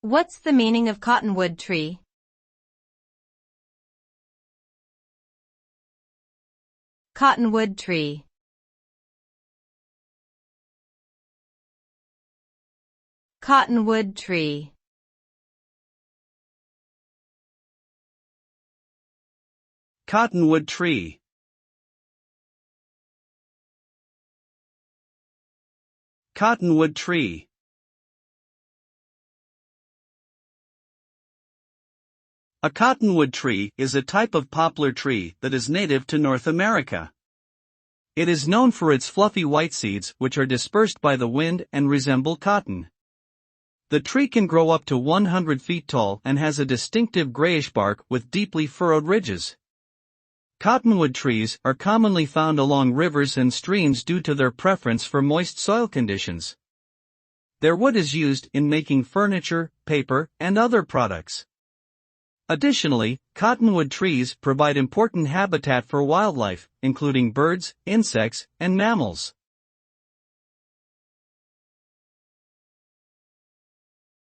What's the meaning of cottonwood tree? Cottonwood tree. Cottonwood tree. Cottonwood tree. Cottonwood tree. A cottonwood tree is a type of poplar tree that is native to North America. It is known for its fluffy white seeds which are dispersed by the wind and resemble cotton. The tree can grow up to 100 feet tall and has a distinctive grayish bark with deeply furrowed ridges. Cottonwood trees are commonly found along rivers and streams due to their preference for moist soil conditions. Their wood is used in making furniture, paper, and other products. Additionally, cottonwood trees provide important habitat for wildlife, including birds, insects, and mammals.